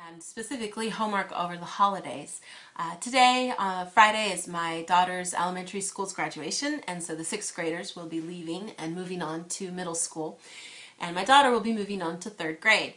and specifically homework over the holidays. Today, Friday, is my daughter's elementary school's graduation, and so the sixth graders will be leaving and moving on to middle school, and my daughter will be moving on to third grade.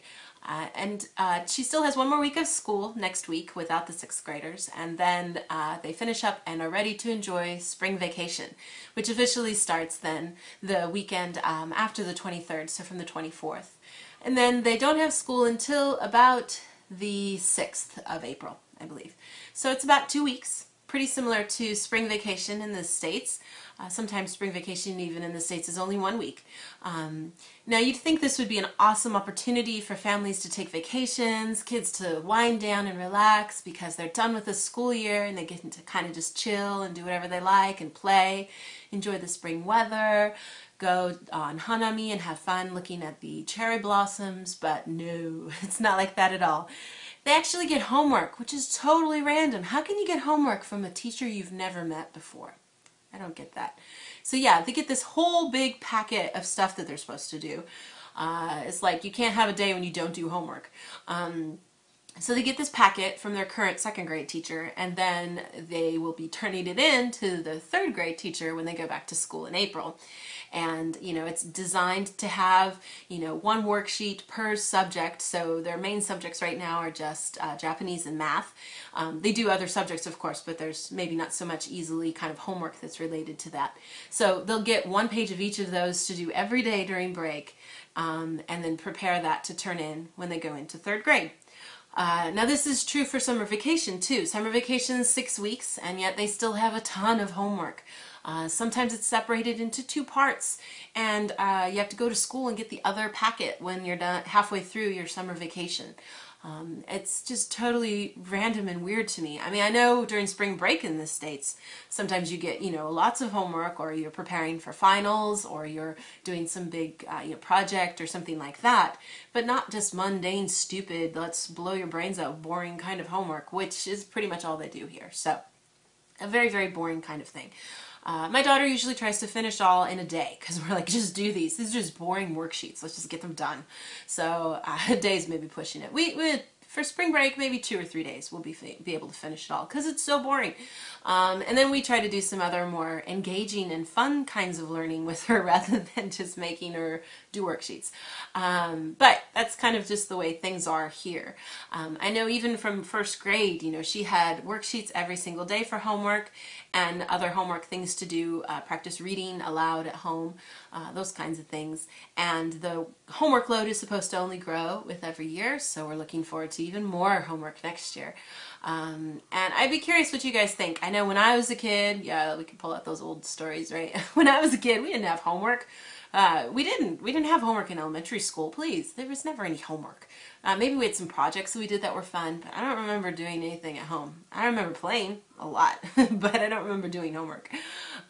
She still has one more week of school next week without the sixth graders, and then they finish up and are ready to enjoy spring vacation, which officially starts then the weekend after the 23rd, so from the 24th. And then they don't have school until about the 6th of April, I believe. So it's about 2 weeks, pretty similar to spring vacation in the States. Sometimes spring vacation even in the States is only 1 week. Now you'd think this would be an awesome opportunity for families to take vacations, kids to wind down and relax because they're done with the school year and they get to kind of just chill and do whatever they like and play, enjoy the spring weather, go on hanami and have fun looking at the cherry blossoms, but no, it's not like that at all. They actually get homework, which is totally random. How can you get homework from a teacher you've never met before? I don't get that. So yeah, they get this whole big packet of stuff that they're supposed to do. It's like you can't have a day when you don't do homework. So they get this packet from their current second grade teacher, and then they will be turning it in to the third grade teacher when they go back to school in April. And, you know, it's designed to have, you know, one worksheet per subject. So their main subjects right now are just Japanese and math. They do other subjects, of course, but there's maybe not so much easily kind of homework that's related to that. So they'll get 1 page of each of those to do every day during break, and then prepare that to turn in when they go into third grade. Now this is true for summer vacation too. Summer vacation is 6 weeks, and yet they still have a ton of homework. Sometimes it's separated into 2 parts, and you have to go to school and get the other packet when you're done halfway through your summer vacation. It's just totally random and weird to me. I mean, I know during spring break in the States, sometimes you get, you know, lots of homework, or you're preparing for finals, or you're doing some big project or something like that, but not just mundane, stupid, let's blow your brains out, boring kind of homework, which is pretty much all they do here. So, a very, very boring kind of thing. My daughter usually tries to finish all in a day because we're like, just do these. These are just boring worksheets. Let's just get them done. So a day's maybe pushing it. We for spring break, maybe 2 or 3 days we'll be able to finish it all because it's so boring. And then we try to do some other more engaging and fun kinds of learning with her rather than just making her do worksheets. But that's kind of just the way things are here. I know even from first grade, you know, she had worksheets every single day for homework and other homework things to do, practice reading aloud at home, those kinds of things. And the homework load is supposed to only grow with every year, so we're looking forward to even more homework next year. And I'd be curious what you guys think. I know when I was a kid, yeah, we can pull out those old stories, right? When I was a kid, we didn't have homework. We didn't have homework in elementary school, please. There was never any homework. Maybe we had some projects that we did that were fun, but I don't remember doing anything at home. I remember playing a lot, but I don't remember doing homework.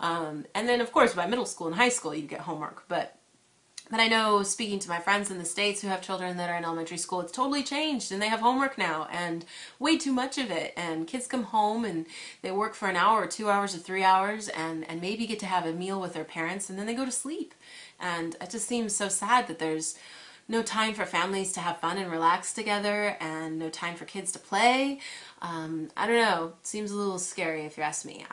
And then, of course, by middle school and high school, you get homework, but I know, speaking to my friends in the States who have children that are in elementary school, it's totally changed, and they have homework now, and way too much of it, and kids come home and they work for an hour or 2 hours or 3 hours and maybe get to have a meal with their parents, and then they go to sleep. And it just seems so sad that there's no time for families to have fun and relax together, and no time for kids to play. I don't know, it seems a little scary if you ask me.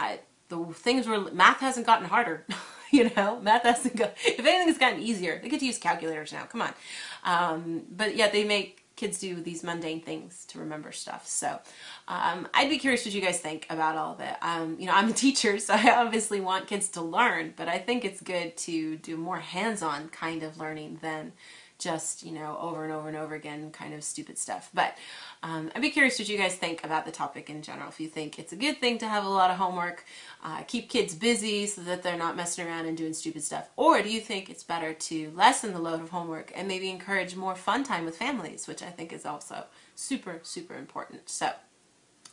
Math hasn't gotten harder. You know, math hasn't got, if anything, it's gotten easier. They get to use calculators now, come on. But yeah, they make kids do these mundane things to remember stuff. So I'd be curious what you guys think about all of it. You know, I'm a teacher, so I obviously want kids to learn, but I think it's good to do more hands-on kind of learning than just, you know, over and over and over again kind of stupid stuff. But I'd be curious what you guys think about the topic in general. If you think it's a good thing to have a lot of homework, keep kids busy so that they're not messing around and doing stupid stuff, or do you think it's better to lessen the load of homework and maybe encourage more fun time with families, which I think is also super, super important. So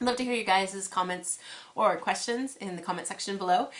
I'd love to hear your guys' comments or questions in the comment section below.